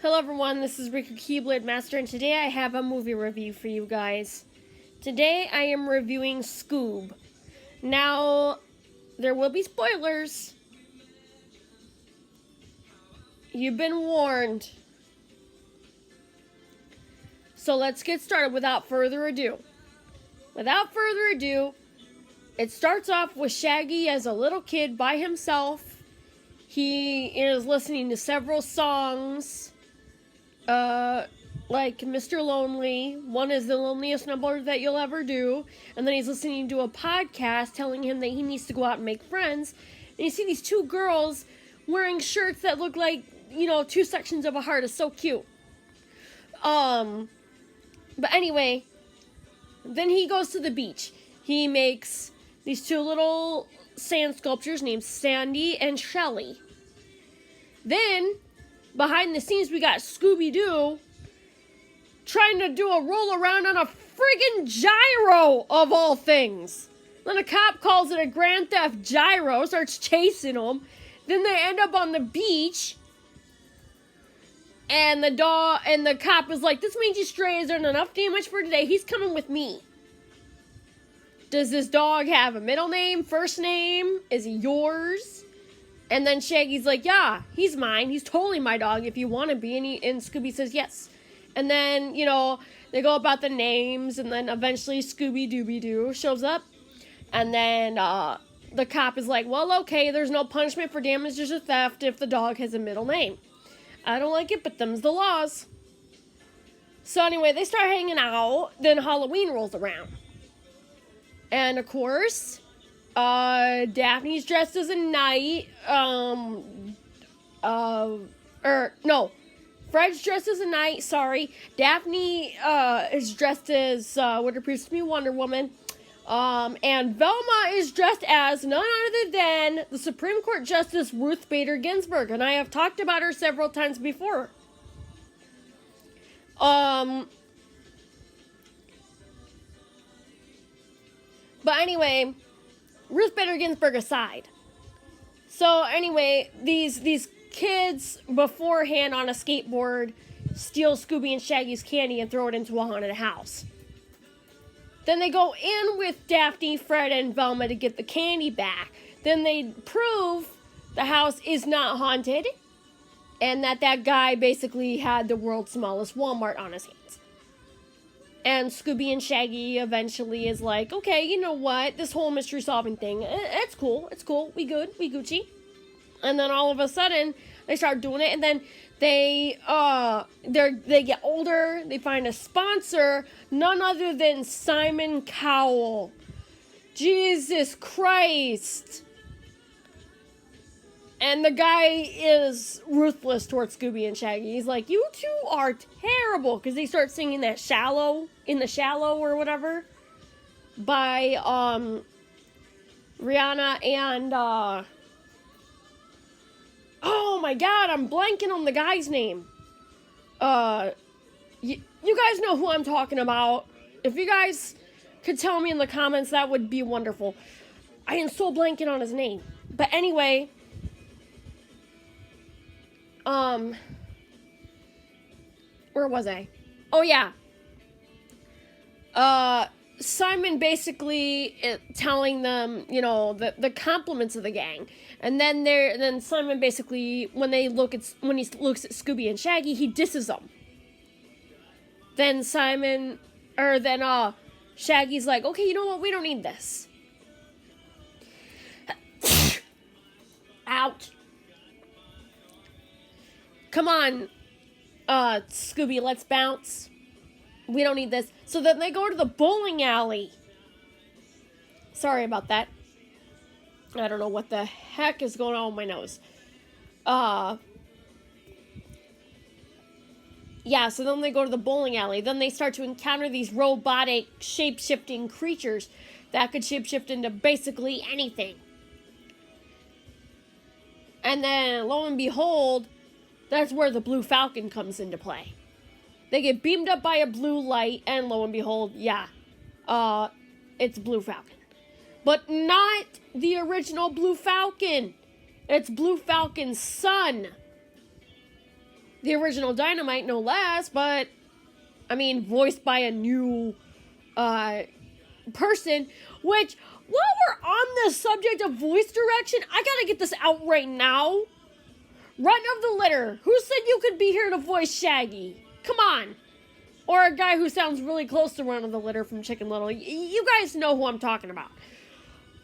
Hello everyone, this is Riku Keyblade Master, and today I have a movie review for you guys. Today I am reviewing Scoob. Now, there will be spoilers. You've been warned. So let's get started without further ado. It starts off with Shaggy as a little kid by himself. He is listening to several songs. Like Mr. Lonely. One is the loneliest number that you'll ever do. And then he's listening to a podcast telling him that he needs to go out and make friends. And you see these two girls wearing shirts that look like, two sections of a heart. It's so cute. But anyway, then he goes to the beach. He makes these two little sand sculptures named Sandy and Shelly. Then, behind the scenes, we got Scooby-Doo trying to do a roll around on a friggin' gyro, of all things. Then a cop calls it a Grand Theft gyro, starts chasing them. Then they end up on the beach. And the cop is like, "This mangy stray has done enough damage for today. He's coming with me." Does this dog have a middle name, first name? Is he yours? And then Shaggy's like, "Yeah, he's mine. He's totally my dog if you want to be." And Scooby says, "Yes." And then, they go about the names. And then eventually Scooby-Dooby-Doo shows up. And then the cop is like, "Well, okay, there's no punishment for damages or theft if the dog has a middle name. I don't like it, but them's the laws." So anyway, they start hanging out. Then Halloween rolls around. And of course, Daphne's dressed as a knight. Fred's dressed as a knight, sorry. Daphne is dressed as what appears to be Wonder Woman. And Velma is dressed as none other than the Supreme Court Justice Ruth Bader Ginsburg. And I have talked about her several times before. But anyway, Ruth Bader Ginsburg aside. So anyway, these kids beforehand on a skateboard steal Scooby and Shaggy's candy and throw it into a haunted house. Then they go in with Daphne, Fred, and Velma to get the candy back. Then they prove the house is not haunted and that guy basically had the world's smallest Walmart on his hands. And Scooby and Shaggy eventually is like, "Okay, you know what? This whole mystery solving thing, it's cool. It's cool. We good. We Gucci." And then all of a sudden, they start doing it. And then they get older. They find a sponsor, none other than Simon Cowell. Jesus Christ. And the guy is ruthless towards Scooby and Shaggy. He's like, "You two are terrible." Because they start singing that In the Shallow or whatever. By Rihanna and oh my god, I'm blanking on the guy's name. You guys know who I'm talking about. If you guys could tell me in the comments, that would be wonderful. I am so blanking on his name. But anyway, where was I? Oh yeah. Simon basically telling them, the compliments of the gang. And then Simon basically, when he looks at Scooby and Shaggy, he disses them. Then Shaggy's like, "Okay, you know what? We don't need this." Ouch. "Come on, Scooby, let's bounce. We don't need this." So then they go to the bowling alley. Sorry about that. I don't know what the heck is going on with my nose. Yeah, so then they go to the bowling alley. Then they start to encounter these robotic shape-shifting creatures that could shape-shift into basically anything. And then, lo and behold, that's where the Blue Falcon comes into play. They get beamed up by a blue light, and lo and behold, it's Blue Falcon. But not the original Blue Falcon. It's Blue Falcon's son. the original Dynamite, no less, but, I mean, voiced by a new person, which, while we're on the subject of voice direction, I gotta get this out right now. Run of the litter, who said you could be here to voice Shaggy? Come on. Or a guy who sounds really close to Run of the Litter from Chicken Little. You guys know who I'm talking about.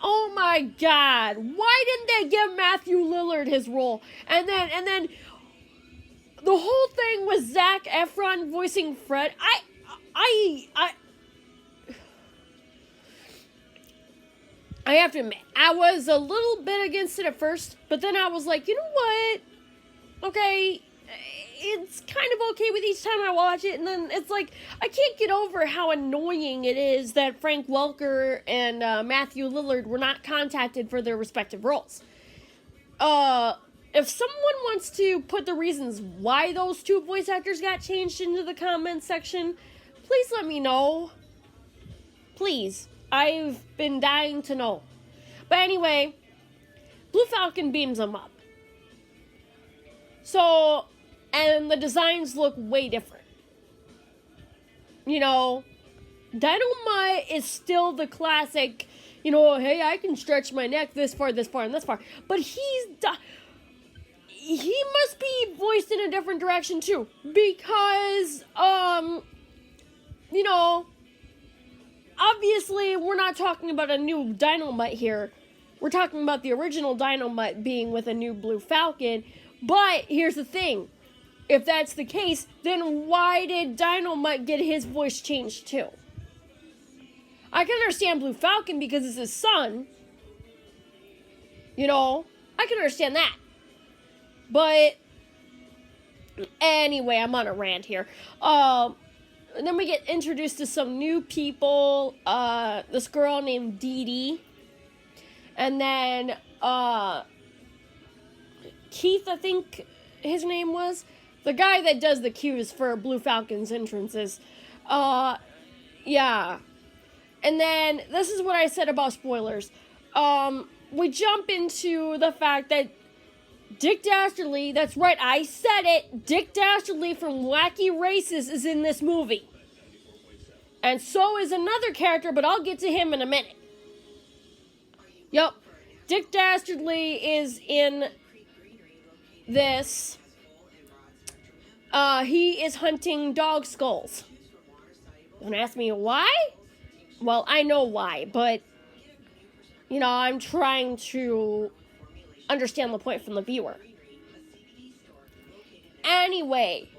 Oh my God. Why didn't they give Matthew Lillard his role? And then the whole thing with Zac Efron voicing Fred. I have to admit, I was a little bit against it at first, but then I was like, you know what? Okay, it's kind of okay with each time I watch it, and then it's like, I can't get over how annoying it is that Frank Welker and Matthew Lillard were not contacted for their respective roles. If someone wants to put the reasons why those two voice actors got changed into the comments section, please let me know. Please. I've been dying to know. But anyway, Blue Falcon beams them up. So, and the designs look way different. You know, Dynamite is still the classic, you know, hey, I can stretch my neck this far, and this far. But he must be voiced in a different direction too. Because, you know, obviously we're not talking about a new Dynamite here. We're talking about the original Dynamite being with a new Blue Falcon. But here's the thing. If that's the case, then why did Dynamite get his voice changed too? I can understand Blue Falcon because it's his son. You know, I can understand that. But anyway, I'm on a rant here. Then we get introduced to some new people. This girl named Dee Dee. And then Keith, I think his name was. The guy that does the cues for Blue Falcon's entrances. Yeah. And then, this is what I said about spoilers. We jump into the fact that Dick Dastardly, that's right, I said it, Dick Dastardly from Wacky Races is in this movie. And so is another character, but I'll get to him in a minute. Yup. Dick Dastardly is in this. He is hunting dog skulls. Don't ask me why? Well, I know why, but, you know, I'm trying to understand the point from the viewer. Anyway,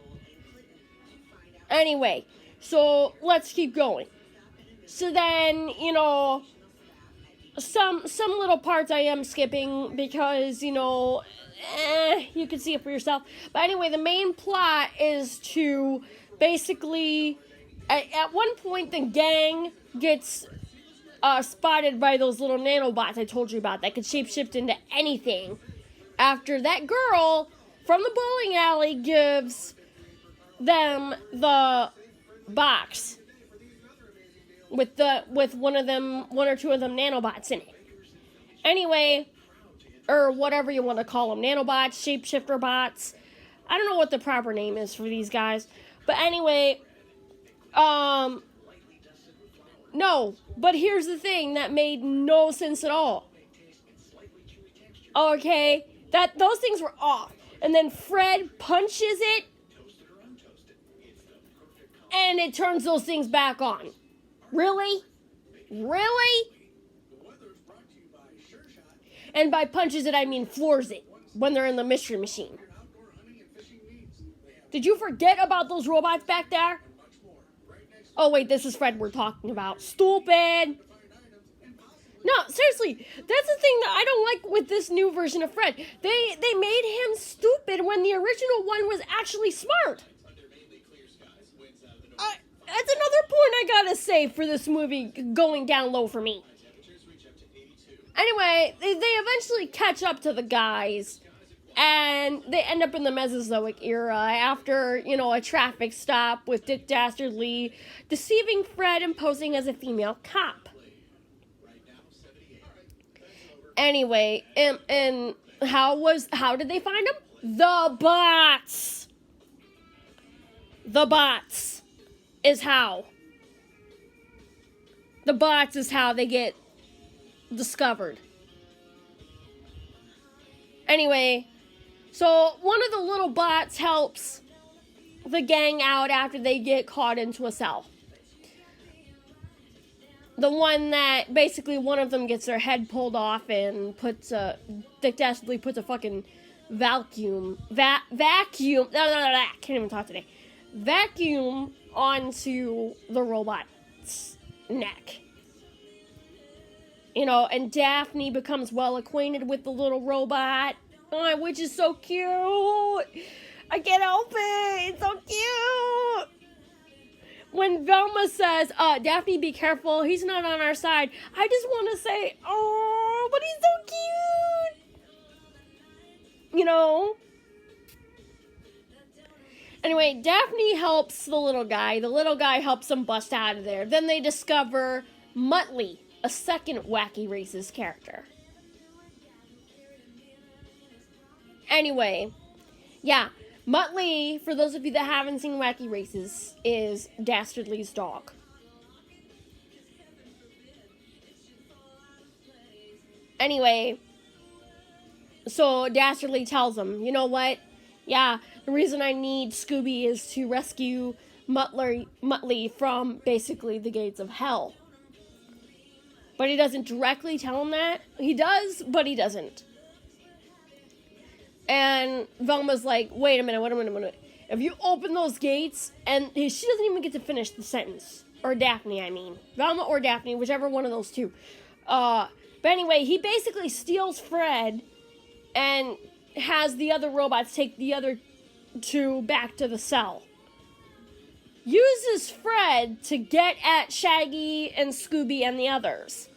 so let's keep going. So then, you know, some little parts I am skipping because, you know, you can see it for yourself. But anyway, the main plot is to basically, at one point, the gang gets spotted by those little nanobots I told you about that could shapeshift into anything. After that girl from the bowling alley gives them the box with one or two of them nanobots in it. Anyway, or whatever you want to call them, nanobots, shapeshifter bots. I don't know what the proper name is for these guys, but anyway, no, but here's the thing that made no sense at all. Okay, those things were off. And then Fred punches it, and it turns those things back on. Really? Really? And by punches it, I mean floors it when they're in the mystery machine. Did you forget about those robots back there? Oh, wait, this is Fred we're talking about. Stupid. No, seriously, that's the thing that I don't like with this new version of Fred. They made him stupid when the original one was actually smart. That's another point I gotta say for this movie going down low for me. Anyway, they eventually catch up to the guys, and they end up in the Mesozoic era after, you know, a traffic stop with Dick Dastardly deceiving Fred and posing as a female cop. Anyway, and how did they find him? The bots! The bots is how. The bots is how they get discovered. Anyway, so one of the little bots helps the gang out after they get caught into a cell. The one that basically one of them gets their head pulled off and dastardly puts a fucking vacuum. Can't even talk today. Vacuum onto the robot's neck. You know, and Daphne becomes well acquainted with the little robot, which is so cute. I can't help it. It's so cute. When Velma says, Daphne, be careful. He's not on our side. I just want to say, oh, but he's so cute. You know? Anyway, Daphne helps the little guy. The little guy helps him bust out of there. Then they discover Muttley, a second Wacky Races character. Anyway, yeah. Muttley, for those of you that haven't seen Wacky Races, is Dastardly's dog. Anyway, so Dastardly tells him, you know what? Yeah, the reason I need Scooby is to rescue Muttley from basically the gates of hell. But he doesn't directly tell him that. He does, but he doesn't. And Velma's like, wait a minute. If you open those gates, and she doesn't even get to finish the sentence. Or Daphne, I mean. Velma or Daphne, whichever one of those two. But anyway, he basically steals Fred and has the other robots take the other two back to the cell. Uses Fred to get at Shaggy and Scooby and the others.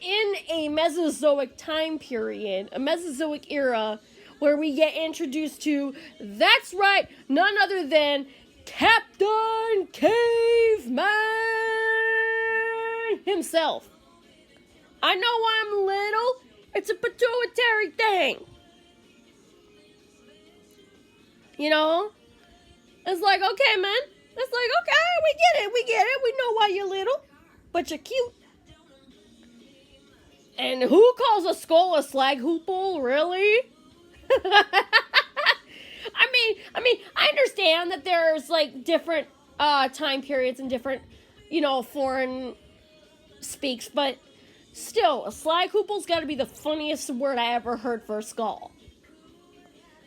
In a Mesozoic time period, a Mesozoic era, where we get introduced to, that's right, none other than Captain Caveman himself. I know I'm little, it's a pituitary thing. You know? It's like, okay, man. It's like, okay, we get it. We know why you're little, but you're cute. And who calls a skull a slag hoople, really? I mean, I understand that there's, like, different time periods and different, foreign speaks, but still, a slag hoople's gotta be the funniest word I ever heard for a skull.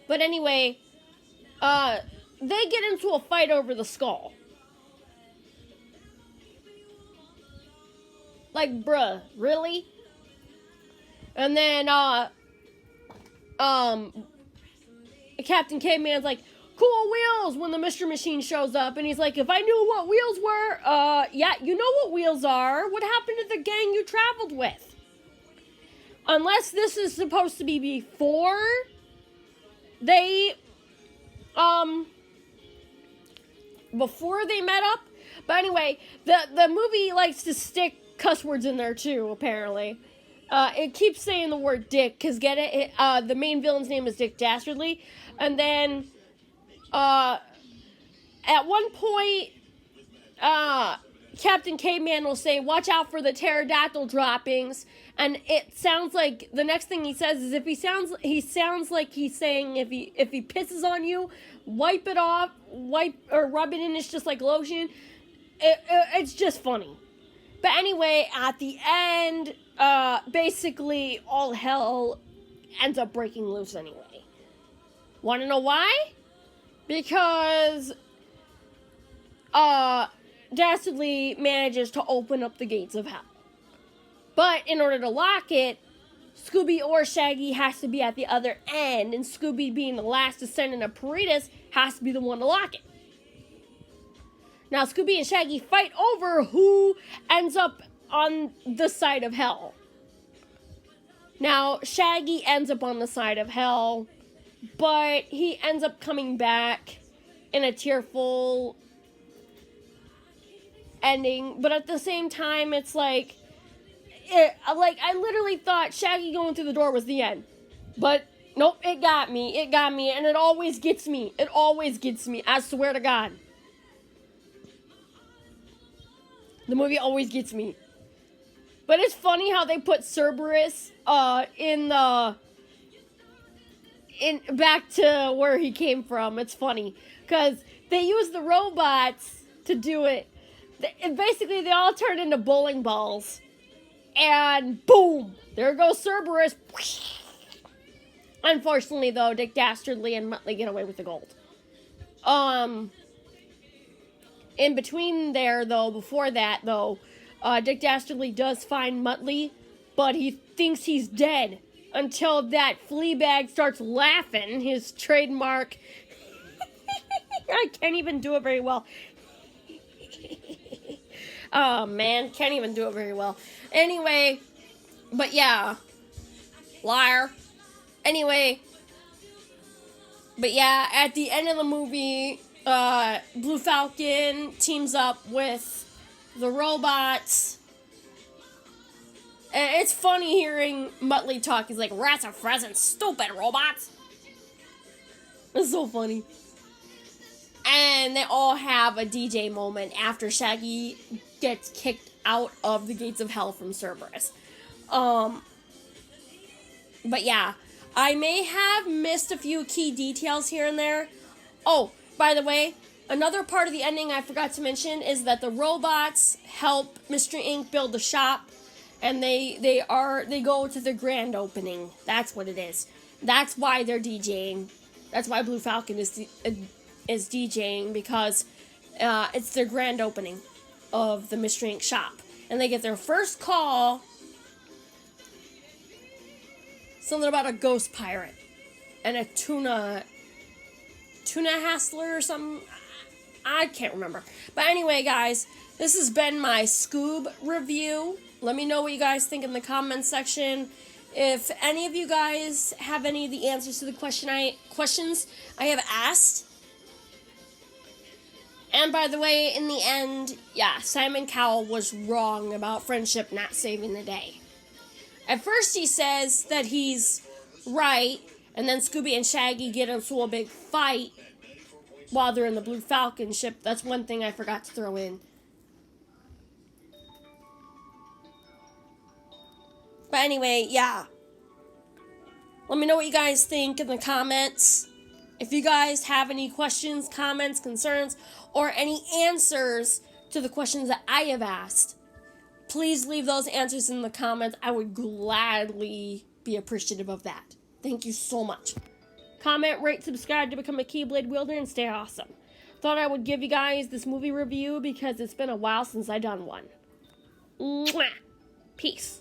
But anyway, they get into a fight over the skull. Like, bruh, really? And then, Captain Caveman's like, cool wheels, when the Mystery Machine shows up. And he's like, if I knew what wheels were, yeah, you know what wheels are. What happened to the gang you traveled with? Unless this is supposed to be before they met up. But anyway, the movie likes to stick cuss words in there too, apparently. It keeps saying the word dick, because get it? The main villain's name is Dick Dastardly. And then, at one point, Captain Caveman will say, watch out for the pterodactyl droppings. And it sounds like, the next thing he says is, he sounds like he's saying, if he pisses on you, wipe it off, or rub it in, it's just like lotion. It's just funny. But anyway, at the end, basically all hell ends up breaking loose anyway. Want to know why? Because Dastardly manages to open up the gates of hell. But in order to lock it, Scooby or Shaggy has to be at the other end, and Scooby, being the last descendant of Peritas, has to be the one to lock it. Now, Scooby and Shaggy fight over who ends up on the side of hell. Now, Shaggy ends up on the side of hell, but he ends up coming back in a tearful ending. But at the same time, it's I literally thought Shaggy going through the door was the end. But Nope, it got me. It got me, and it always gets me. It always gets me. I swear to God. The movie always gets me. But it's funny how they put Cerberus back to where he came from. It's funny because they use the robots to do it. And basically, they all turn into bowling balls, and boom, there goes Cerberus. Unfortunately, though, Dick Dastardly and Muttley get away with the gold. In between there, though, before that, though, Dick Dastardly does find Muttley, but he thinks he's dead until that flea bag starts laughing, his trademark. I can't even do it very well. Oh, man, can't even do it very well. Anyway, but yeah, liar. Anyway, but yeah, at the end of the movie, Blue Falcon teams up with the robots. And it's funny hearing Muttley talk. He's like, rats are present, stupid robots. It's so funny. And they all have a DJ moment after Shaggy gets kicked out of the gates of hell from Cerberus. But yeah, I may have missed a few key details here and there. Oh, by the way, another part of the ending I forgot to mention is that the robots help Mystery Inc. build the shop, and they go to the grand opening. That's what it is. That's why they're DJing. That's why Blue Falcon is DJing, because it's their grand opening of the Mystery Inc. shop, and they get their first call. Something about a ghost pirate and a tuna hassler or something. I can't remember. But anyway, guys, this has been my Scoob review. Let me know what you guys think in the comments section. If any of you guys have any of the answers to the questions I have asked. And by the way, in the end, yeah, Simon Cowell was wrong about friendship not saving the day. At first he says that he's right, and then Scooby and Shaggy get into a big fight while they're in the Blue Falcon ship. That's one thing I forgot to throw in. But anyway, yeah. Let me know what you guys think in the comments. If you guys have any questions, comments, concerns, or any answers to the questions that I have asked, please leave those answers in the comments. I would gladly be appreciative of that. Thank you so much. Comment, rate, subscribe to become a Keyblade wielder and stay awesome. Thought I would give you guys this movie review because it's been a while since I done one. Mwah! Peace.